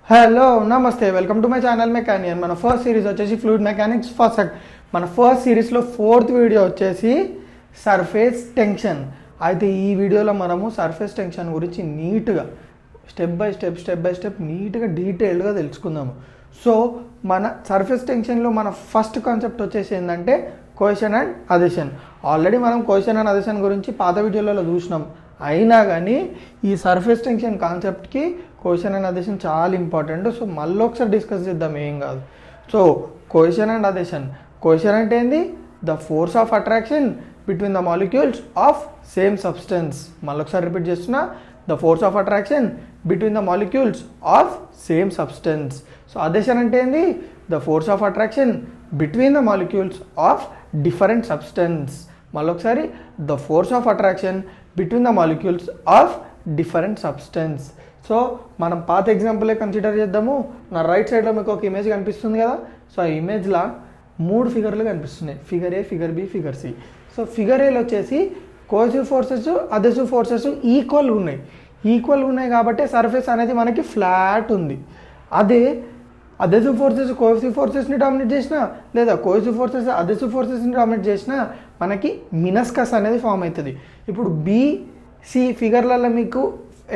Hello నమస్తే, welcome to my channel మెకానియన్. మన first series వచ్చేసి ఫ్లూయిడ్ మెకానిక్స్ ఫస్ట్ సెట్. మన ఫస్ట్ సిరీస్లో 4th వీడియో వచ్చేసి సర్ఫేస్ టెన్షన్. అయితే ఈ వీడియోలో మనము సర్ఫేస్ టెన్షన్ గురించి నీట్గా స్టెప్ బై స్టెప్ నీట్గా డీటెయిల్డ్గా తెలుసుకుందాము. సో మన సర్ఫేస్ టెన్షన్లో మన ఫస్ట్ కాన్సెప్ట్ వచ్చేసి ఏంటంటే కోహెషన్ అండ్ అదెషన్. ఆల్రెడీ మనం కోహెషన్ అండ్ అదెషన్ గురించి పాత వీడియోలలో చూసినాం. అయినా కానీ ఈ సర్ఫేస్ టెన్షన్ కాన్సెప్ట్కి కోహెషన్ అండ్ అదెషన్ చాలా ఇంపార్టెంట్. సో మళ్ళీ ఒకసారి డిస్కస్ చేద్దాం, ఏం కాదు. So cohesion and adhesion. Cohesion అంటే ఏంది? The force of attraction between the molecules of same substance. మళ్ళీ ఒకసారి రిపీట్ చేస్తున్నా, the force of attraction between the molecules of same substance. So adhesion అంటే ఏంది? The force of attraction between the molecules of different substance. మళ్ళీ ఒకసారి, the force of attraction between the molecules of different substance. So మనం పాత ఎగ్జాంపులే consider చేద్దాము. నా right సైడ్లో మీకు ఒక ఇమేజ్ కనిపిస్తుంది కదా. సో ఆ ఇమేజ్లో 3 ఫిగర్లు కనిపిస్తున్నాయి, figure A, figure B, figure C. So figure ఏలో వచ్చేసి కోహెసివ్ ఫోర్సెస్, అదెసివ్ ఫోర్సెస్ ఈక్వల్గా ఉన్నాయి కాబట్టి సర్ఫేస్ అనేది మనకి ఫ్లాట్ ఉంది. అదే అదెసివ్ ఫోర్సెస్ కోహెసివ్ ఫోర్సెస్ని డామినేట్ చేసినా, లేదా కోహెసివ్ ఫోర్సెస్ అదెసివ్ ఫోర్సెస్ని డామినేట్ చేసినా మనకి మినస్కస్ అనేది ఫామ్ అవుతుంది. ఇప్పుడు బిసి ఫిగర్లలో మీకు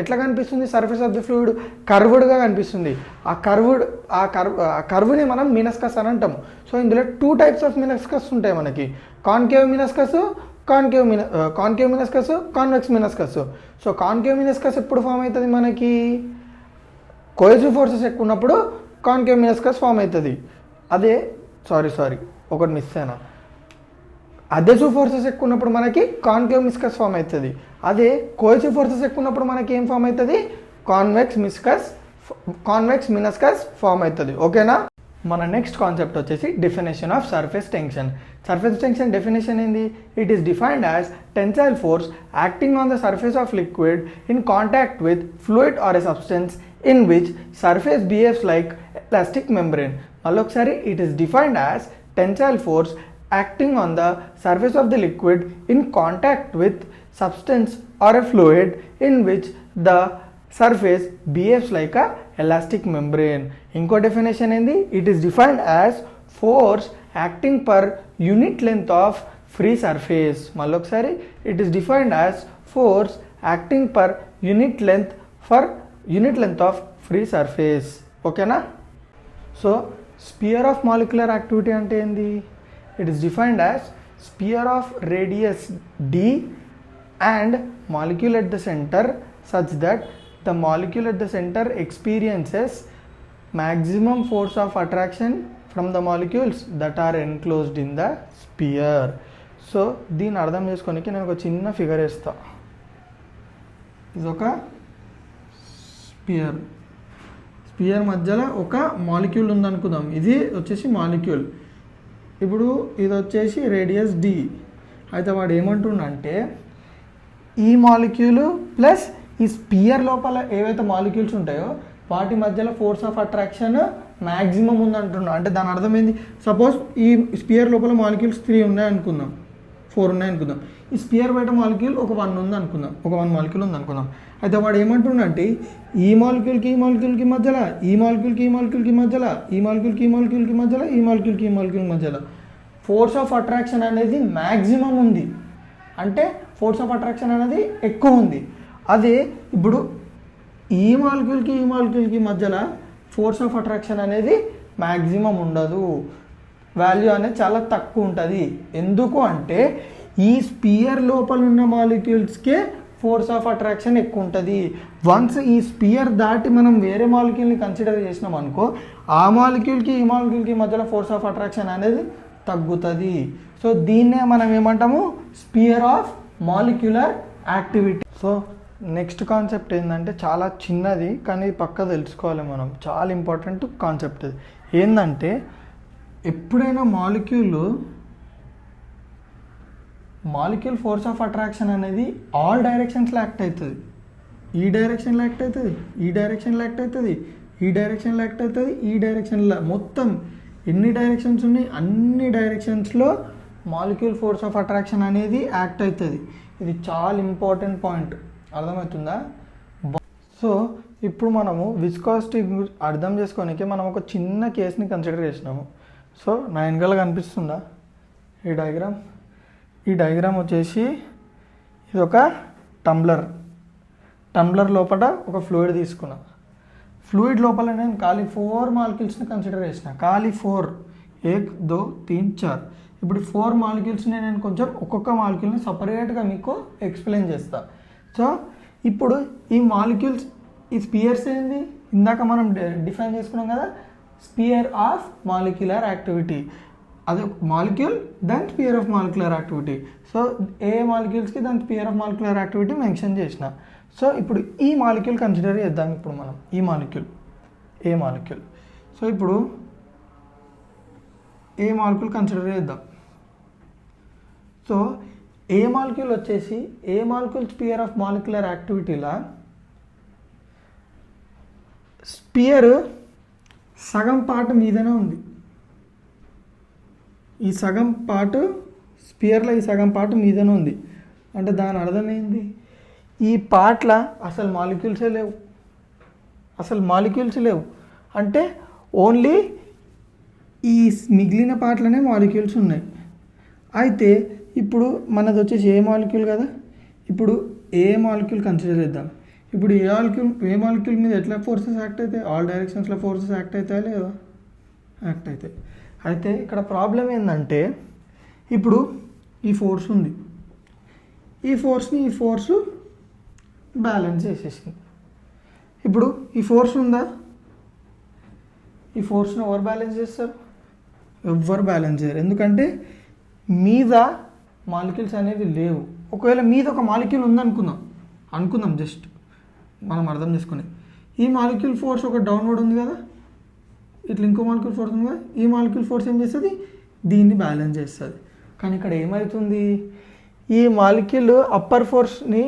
ఎట్లా కనిపిస్తుంది? సర్ఫేస్ ఆఫ్ ది ఫ్లూయిడ్ కర్వ్డ్గా కనిపిస్తుంది. ఆ కర్వ్ని మనం మినస్కస్ అని అంటాము. సో ఇందులో 2 టైప్స్ ఆఫ్ మినస్కస్ ఉంటాయి మనకి. Concave meniscus, convex meniscus. So concave meniscus ఎప్పుడు ఫామ్ అవుతుంది మనకి? కోహెసివ్ ఫోర్సెస్ ఎక్కువ ఉన్నప్పుడు కాన్కేవ్ మినస్కస్ ఫామ్ అవుతుంది. అదే సారీ ఒకటి మిస్ అయినా. అదెసివ్ ఫోర్సెస్ ఎక్కువ ఉన్నప్పుడు మనకి కాన్కేవ్ మిస్కస్ ఫామ్ అవుతుంది. అదే కోహెసివ్ ఫోర్సెస్ ఎక్కువ ఉన్నప్పుడు మనకి ఏం ఫామ్ అవుతుంది? కాన్వెక్స్ మినస్కస్ ఫామ్ అవుతుంది. ఓకేనా? మన నెక్స్ట్ కాన్సెప్ట్ వచ్చేసి definition of surface tension. Surface tension definition ఏంది? It is defined as tensile force acting on the surface of liquid in contact with fluid or a substance in which surface behaves like elastic membrane. మళ్ళీ ఒకసారి, it is defined as tensile force acting on the surface of the liquid in contact with substance or a fluid in which the surface behaves like a elastic membrane. ఇంకో definition ఏంది? it is defined as force acting per unit length of free surface. మళ్ళీ ఒకసారి, it is defined as force acting per unit length of free surface. ఓకేనా? So spear of molecular activity అంటే ఏంది? It is defined as spear of radius d and molecule at the center such that the molecule at the center experiences maximum force of attraction from the molecules that are enclosed in the sphere. So దీన్ని అర్థం చేసుకోనికి నేను ఒక చిన్న figure వేస్తా. ఇది ఒక spear మధ్యలో ఒక మాలిక్యూల్ ఉందనుకుందాం. ఇది వచ్చేసి మాలిక్యూల్. ఇప్పుడు ఇది వచ్చేసి రేడియస్ d. అయితే వాడు ఏమంటుండంటే ఈ మాలిక్యూల్ ప్లస్ ఈ స్పియర్ లోపల ఏవైతే మాలిక్యూల్స్ ఉంటాయో వాటి మధ్యలో ఫోర్స్ ఆఫ్ అట్రాక్షన్ మ్యాక్సిమం ఉందంటున్నాడు. అంటే దాని అర్థం ఏంది? సపోజ్ ఈ స్పియర్ లోపల మాలిక్యూల్స్ 3 ఉన్నాయి అనుకుందాం, 4 ఉన్నాయి అనుకుందాం. ఈ స్పియర్ బయట మాలిక్యూల్ ఒక 1 ఉంది అనుకుందాం, ఒక 1 మాలిక్యూల్ ఉంది అనుకుందాం. అయితే వాడు ఏమంటుండంటే ఈ మాలిక్యూల్కి మధ్యలో, ఈ మాలిక్యూల్కి మధ్యలో ఫోర్స్ ఆఫ్ అట్రాక్షన్ అనేది మ్యాక్సిమం ఉంది. అంటే ఫోర్స్ ఆఫ్ అట్రాక్షన్ అనేది ఎక్కువ ఉంది. అదే ఇప్పుడు ఈ మాలిక్యూల్కి మధ్యలో ఫోర్స్ ఆఫ్ అట్రాక్షన్ అనేది మ్యాక్సిమం ఉండదు, వాల్యూ అనేది చాలా తక్కువ ఉంటుంది. ఎందుకు అంటే ఈ స్పియర్ లోపల ఉన్న మాలిక్యూల్స్కే ఫోర్స్ ఆఫ్ అట్రాక్షన్ ఎక్కువ ఉంటుంది. వన్స్ ఈ స్పియర్ దాటి మనం వేరే మాలిక్యూల్ని కన్సిడర్ చేసినాం అనుకో, ఆ మాలిక్యూల్కి ఈ మాలిక్యూల్కి మధ్యలో ఫోర్స్ ఆఫ్ అట్రాక్షన్ అనేది తగ్గుతుంది. సో దీన్నే మనం ఏమంటాము? Spear of molecular activity. So next concept ఏంటంటే చాలా చిన్నది కానీ పక్క తెలుసుకోవాలి మనం, చాలా ఇంపార్టెంట్ కాన్సెప్ట్. ఏంటంటే ఎప్పుడైనా మాలిక్యూల్ ఫోర్స్ ఆఫ్ అట్రాక్షన్ అనేది ఆల్ డైరెక్షన్స్లో యాక్ట్ అవుతుంది. ఈ డైరెక్షన్లో యాక్ట్ అవుతుంది, ఈ డైరెక్షన్లో యాక్ట్ అవుతుంది, ఈ డైరెక్షన్లో యాక్ట్ అవుతుంది, ఈ డైరెక్షన్లో, మొత్తం ఎన్ని డైరెక్షన్స్ ఉన్నాయి అన్ని డైరెక్షన్స్లో మాలిక్యూల్ ఫోర్స్ ఆఫ్ అట్రాక్షన్ అనేది యాక్ట్ అవుతుంది. ఇది చాలా ఇంపార్టెంట్ పాయింట్, అర్థమవుతుందా? సో ఇప్పుడు మనము విస్కాసిటీ అర్థం చేసుకోనికి మనం ఒక చిన్న కేసుని కన్సిడర్ చేసినాము. సో నా వెనకాల కనిపిస్తుందా ఈ డయాగ్రామ్ వచ్చేసి ఇది ఒక టంబ్లర్ లోపల ఒక ఫ్లూయిడ్ తీసుకున్నా. ఫ్లూయిడ్ లోపల నేను ఖాళీ 4 మాలిక్యూల్స్ని కన్సిడర్ చేసిన. ఖాళీ 4, 1 2 3 4. ఇప్పుడు 4 మాలిక్యూల్స్ని నేను కొంచెం ఒక్కొక్క మాలిక్యూల్ని సపరేట్గా మీకు ఎక్స్ప్లెయిన్ చేస్తా. సో ఇప్పుడు ఈ మాలిక్యూల్స్, ఈ స్పియర్స్ ఏంది, ఇందాక మనం డిఫైన్ చేసుకున్నాం కదా, స్పియర్ ఆఫ్ మాలిక్యులర్ యాక్టివిటీ. అది మాలిక్యూల్ దాని sphere of molecular activity. So A మాలిక్యూల్స్కి దాని sphere of molecular activity mention చేసిన. సో ఇప్పుడు ఈ మాలిక్యూల్ కన్సిడర్ చేద్దాం. ఇప్పుడు మనం ఈ మాలిక్యూల్ సో ఇప్పుడు ఏ మాలిక్యూల్ కన్సిడర్ చేద్దాం. సో ఏ మాలిక్యూల్ వచ్చేసి A molecule sphere of molecular యాక్టివిటీలా స్పియర్ సగం పార్ట్ మీదనే ఉంది. ఈ సగం పార్ట్ స్పియర్లో ఈ సగం పార్ట్ మీదనే ఉంది. అంటే దాని అర్థం ఏంది, ఈ పార్ట్ల అసలు మాలిక్యూల్స్ లేవు. అంటే ఓన్లీ ఈ మిగిలిన పార్ట్లనే మాలిక్యూల్స్ ఉన్నాయి. అయితే ఇప్పుడు మనది వచ్చేసి ఏ మాలిక్యూల్ కదా, ఇప్పుడు ఏ మాలిక్యూల్ కన్సిడర్ చేద్దాం. ఇప్పుడు ఏ మాలిక్యూల్ మీద ఎట్లా ఫోర్సెస్ యాక్ట్ అవుతాయి, ఆల్ డైరెక్షన్స్లో ఫోర్సెస్ యాక్ట్ అవుతాయా లేదా, యాక్ట్ అవుతాయి. అయితే ఇక్కడ ప్రాబ్లం ఏంటంటే, ఇప్పుడు ఈ ఫోర్స్ ఉంది, ఈ ఫోర్స్ బ్యాలెన్స్ చేసేసింది. ఇప్పుడు ఈ ఫోర్స్ ఉందా, ఈ ఫోర్స్ని ఎవరు బ్యాలెన్స్ చేస్తారు, ఎవ్వరు బ్యాలెన్స్ చేయరు. ఎందుకంటే మీద మాలిక్యూల్స్ అనేవి లేవు. ఒకవేళ మీద ఒక మాలిక్యూల్ ఉందనుకుందాం, జస్ట్ మనం అర్థం చేసుకుని, ఈ మాలిక్యూల్ ఫోర్స్ ఒక డౌన్వర్డ్ ఉంది కదా, ఇట్లా ఇంకో మాలిక్యూల్ ఫోర్స్ ఉంది కదా, ఈ మాలిక్యూల్ ఫోర్స్ ఏం చేస్తుంది, దీన్ని బ్యాలెన్స్ చేస్తుంది. కానీ ఇక్కడ ఏమవుతుంది, ఈ మాలిక్యూల్ అప్పర్ ఫోర్స్ని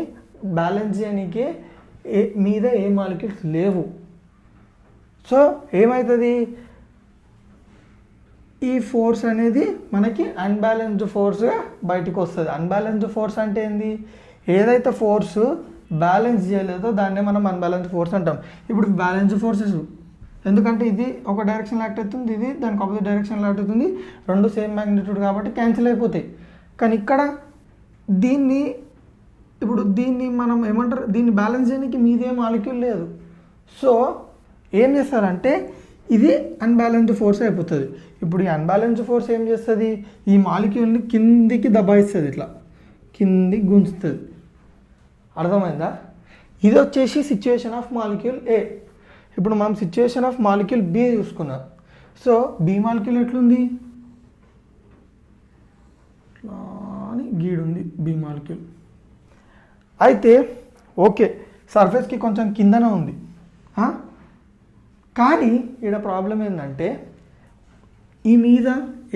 బ్యాలెన్స్ చేయడానికి మీద ఏ మాలిక్యూల్స్ లేవు. సో ఏమవుతుంది, ఈ ఫోర్స్ అనేది మనకి అన్బ్యాలెన్స్డ్ ఫోర్స్గా బయటకు వస్తుంది. అన్బ్యాలెన్స్డ్ ఫోర్స్ అంటే ఏంది, ఏదైతే ఫోర్స్ బ్యాలెన్స్ చేయలేదో దాన్నే మనం అన్బ్యాలెన్స్డ్ ఫోర్స్ అంటాం. ఇప్పుడు బ్యాలెన్స్డ్ ఫోర్సెస్, ఎందుకంటే ఇది ఒక డైరెక్షన్లో యాక్ట్ అవుతుంది, ఇది దానికి ఆపోజిట్ డైరెక్షన్లో యాక్ట్ అవుతుంది, రెండు సేమ్ మ్యాగ్నిట్యూడ్ కాబట్టి క్యాన్సిల్ అయిపోతాయి. కానీ ఇక్కడ దీన్ని మనం ఏమంటారు, దీన్ని బ్యాలెన్స్ చేయడానికి మీదే మాలిక్యూల్ లేదు. సో ఏం చేస్తారంటే ఇది అన్బ్యాలెన్స్డ్ ఫోర్స్ అయిపోతుంది. ఇప్పుడు ఈ అన్బ్యాలెన్స్డ్ ఫోర్స్ ఏం చేస్తుంది, ఈ మాలిక్యూల్ని కిందికి దబాయిస్తుంది, ఇట్లా కిందికి గుంజుతుంది. అర్థమైందా? ఇది వచ్చేసి సిచ్యువేషన్ ఆఫ్ మాలిక్యూల్ ఏ. ఇప్పుడు మనం సిచ్యువేషన్ ఆఫ్ మాలిక్యూల్ బి చూసుకున్నాం. సో బి మాలిక్యూల్ ఎట్లుంది, అని గీడుంది బి మాలిక్యూల్. అయితే ఓకే, సర్ఫేస్కి కొంచెం కిందనే ఉంది. కానీ ఇక్కడ ప్రాబ్లం ఏంటంటే ఈ మీద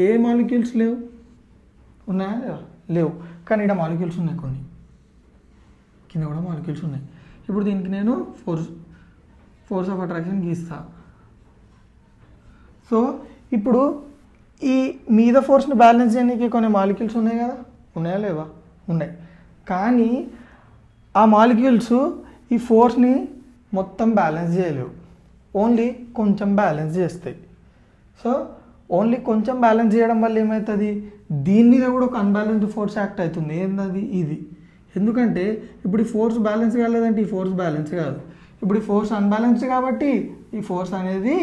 ఏ మాలిక్యూల్స్ లేవు, ఉన్నాయా లేవు. కానీ ఇక్కడ మాలిక్యూల్స్ ఉన్నాయి, కొన్ని కింద కూడా మాలిక్యూల్స్ ఉన్నాయి. ఇప్పుడు దీనికి నేను ఫోర్స్ ఆఫ్ అట్రాక్షన్ గీస్తా. సో ఇప్పుడు ఈ మీద ఫోర్స్ని బ్యాలెన్స్ చేయడానికి కొన్ని మాలిక్యూల్స్ ఉన్నాయి కదా, ఉన్నాయా లేవా, ఉన్నాయి. కానీ ఆ మాలిక్యూల్స్ ఈ ఫోర్స్ని మొత్తం బ్యాలెన్స్ చేయలేవు, ఓన్లీ కొంచెం బ్యాలెన్స్ చేస్తాయి. సో ఓన్లీ కొంచెం బ్యాలెన్స్ చేయడం వల్ల ఏమవుతుంది, దీని మీద కూడా ఒక అన్బ్యాలెన్స్డ్ ఫోర్స్ యాక్ట్ అవుతుంది. ఏంటది, ఇది. ఎందుకంటే ఇప్పుడు ఈ ఫోర్స్ బ్యాలెన్స్ కాలేదంటే ఈ ఫోర్స్ బ్యాలెన్స్ కాదు. ఇప్పుడు ఈ ఫోర్స్ అన్బ్యాలెన్స్డ్ కాబట్టి ఈ ఫోర్స్ అనేది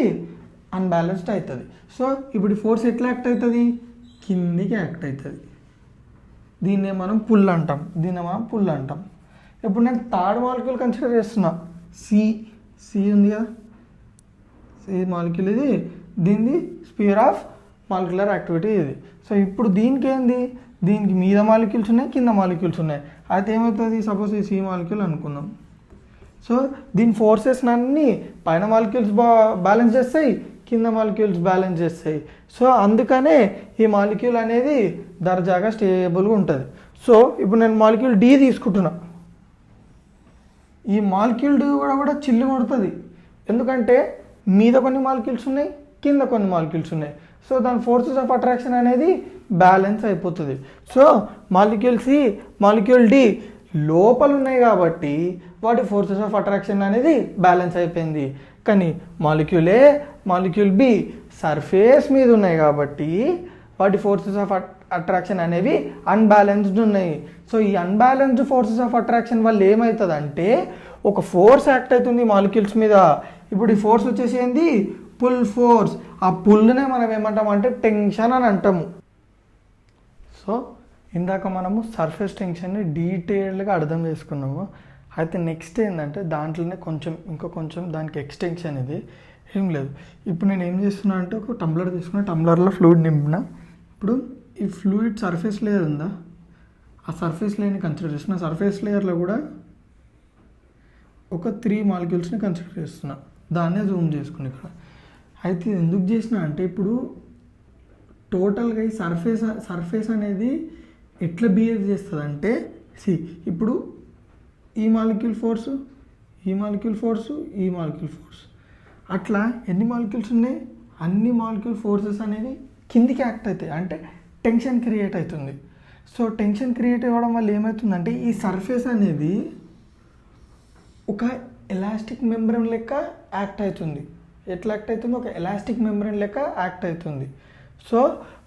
అన్బ్యాలెన్స్డ్ అవుతుంది. సో ఇప్పుడు ఈ ఫోర్స్ ఎట్లా యాక్ట్ అవుతుంది, కిందికి యాక్ట్ అవుతుంది. దీన్నే మనం పుల్ అంటాం. ఇప్పుడు నేను థర్డ్ మాలిక్యూల్ కన్సిడర్ చేస్తున్నా, సి ఉంది కదా, సి మాలిక్యూల్ ఇది, దీనిది స్పియర్ ఆఫ్ మాలిక్యులర్ యాక్టివిటీ ఇది. సో ఇప్పుడు దీనికి ఏంది, దీనికి మీద మాలిక్యూల్స్ ఉన్నాయి, కింద మాలిక్యూల్స్ ఉన్నాయి. అయితే ఏమవుతుంది, సపోజ్ ఈ సి మాలిక్యూల్ అనుకుందాం. సో దీని ఫోర్సెస్ అన్నీ పైన మాలిక్యూల్స్ బ్యాలెన్స్ చేస్తాయి, కింద మాలిక్యూల్స్ బ్యాలెన్స్ చేస్తాయి. సో అందుకనే ఈ మాలిక్యూల్ అనేది దర్జాగా స్టేబుల్గా ఉంటుంది. సో ఇప్పుడు నేను మాలిక్యూల్ డి తీసుకుంటున్నా. ఈ మాలిక్యూల్ డి కూడా చిల్లు కొడుతుంది. ఎందుకంటే మీద కొన్ని మాలిక్యూల్స్ ఉన్నాయి, కింద కొన్ని మాలిక్యూల్స్ ఉన్నాయి. సో దాని ఫోర్సెస్ ఆఫ్ అట్రాక్షన్ అనేది బ్యాలెన్స్ అయిపోతుంది. So molecule C, molecule D లోపల ఉన్నాయి కాబట్టి వాటి ఫోర్సెస్ ఆఫ్ అట్రాక్షన్ అనేది బ్యాలెన్స్ అయిపోయింది. కానీ molecule A, molecule B surface మీద ఉన్నాయి కాబట్టి వాటి ఫోర్సెస్ ఆఫ్ అట్రాక్షన్ అనేవి అన్బ్యాలెన్స్డ్ ఉన్నాయి. సో ఈ అన్బ్యాలెన్స్డ్ ఫోర్సెస్ ఆఫ్ అట్రాక్షన్ వల్ల ఏమవుతుందంటే ఒక ఫోర్స్ యాక్ట్ అవుతుంది మాలిక్యూల్స్ మీద. ఇప్పుడు ఈ ఫోర్స్ వచ్చేసి ఏంది, పుల్ ఫోర్స్. ఆ పుల్నే మనం ఏమంటాం అంటే టెన్షన్ అని అంటాము. సో ఇందాక మనము సర్ఫేస్ టెన్షన్ని డీటెయిల్డ్గా అర్థం చేసుకున్నాము. అయితే నెక్స్ట్ ఏంటంటే దాంట్లోనే కొంచెం దానికి ఎక్స్టెన్షన్ ఇది ఏం లేదు. ఇప్పుడు నేను ఏం చేస్తున్నా అంటే ఒక టంబ్లర్ తీసుకున్నా, టంబ్లర్లో ఫ్లూయిడ్ నింపిన. ఇప్పుడు ఈ ఫ్లూయిడ్ సర్ఫేస్ లేయర్ ఉందా, ఆ సర్ఫేస్ లేయర్ని కన్సిడర్ చేస్తున్నా. సర్ఫేస్ లేయర్లో కూడా ఒక 3 మాలిక్యూల్స్ని కన్సిడర్ చేస్తున్నా. దాన్నే జూమ్ చేసుకుని ఇక్కడ. అయితే ఎందుకు చేసిన అంటే ఇప్పుడు టోటల్గా ఈ సర్ఫేస్ అనేది ఎట్లా బిహేవ్ చేస్తుంది అంటే ఇప్పుడు ఈ మాలిక్యూల్ ఫోర్సు, ఈ మాలిక్యూల్ ఫోర్సు, ఈ మాలిక్యూల్ ఫోర్స్, అట్లా ఎన్ని మాలిక్యూల్స్ ఉన్నాయి, అన్ని మాలిక్యూల్ ఫోర్సెస్ అనేవి కిందికి యాక్ట్ అవుతాయి. అంటే టెన్షన్ క్రియేట్ అవుతుంది. సో టెన్షన్ క్రియేట్ అవ్వడం వల్ల ఏమవుతుందంటే ఈ సర్ఫేస్ అనేది ఒక ఎలాస్టిక్ మెంబ్రెన్ లెక్క యాక్ట్ అవుతుంది. ఎట్లా యాక్ట్ అవుతుంది, ఒక ఎలాస్టిక్ మెంబ్రెన్ లెక్క యాక్ట్ అవుతుంది. సో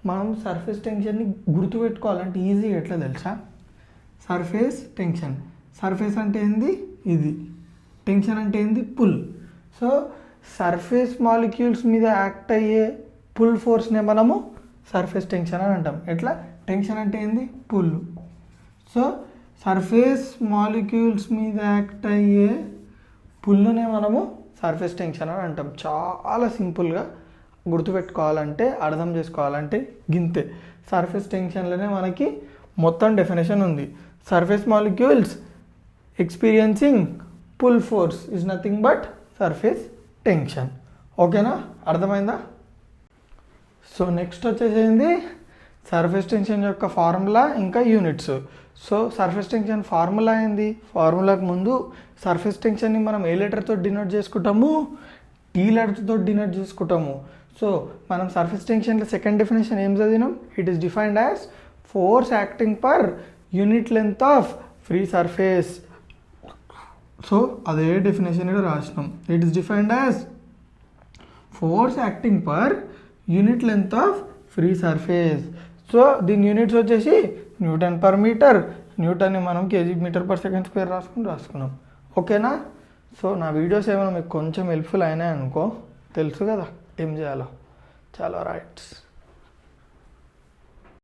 మనం సర్ఫేస్ టెన్షన్ని గుర్తుపెట్టుకోవాలంటే ఈజీగా ఎట్లా తెలుసా, సర్ఫేస్ టెన్షన్, సర్ఫేస్ అంటే ఏంది ఇది, టెన్షన్ అంటే ఏంది పుల్. సో సర్ఫేస్ మాలిక్యూల్స్ మీద యాక్ట్ అయ్యే పుల్ ఫోర్స్నే మనము సర్ఫేస్ టెన్షన్ అని అంటాం. ఎట్లా, టెన్షన్ అంటే ఏంది పుల్. సో సర్ఫేస్ మాలిక్యూల్స్ మీద యాక్ట్ అయ్యే పుల్లునే మనము సర్ఫేస్ టెన్షన్ అని అంటాం. చాలా సింపుల్గా గుర్తుపెట్టుకోవాలంటే, అర్థం చేసుకోవాలంటే గింతే. సర్ఫేస్ టెన్షన్లోనే మనకి మొత్తం డెఫినేషన్ ఉంది. Surface molecules experiencing pull force is nothing but surface tension. ఓకేనా, అర్థమైందా? సో నెక్స్ట్ వచ్చేసింది సర్ఫేస్ టెన్షన్ యొక్క ఫార్ములా ఇంకా units. So surface tension formula ఏంది, ఫార్ములాకు ముందు సర్ఫేస్ టెన్షన్ని మనం ఏ లెటర్తో డినోట్ చేసుకుంటాము, టీ లెటర్తో డినోట్ చేసుకుంటాము. సో మనం సర్ఫేస్ టెన్షన్లో సెకండ్ డెఫినేషన్ ఏం చదివినాం, it is defined as force acting per unit length of free surface. So అదే డెఫినేషన్ ఇక్కడ రాసినాం. It is defined as force acting per unit length of free surface. So దీని units వచ్చేసి newton per metre. న్యూటన్ని మనం K G metre per second square రాసుకున్నాం. ఓకేనా? So నా వీడియోస్ ఏమైనా మీకు కొంచెం హెల్ప్ఫుల్ అయినాయి అనుకో, తెలుసు కదా ఏం చేయాలో. చాలా రైట్స్.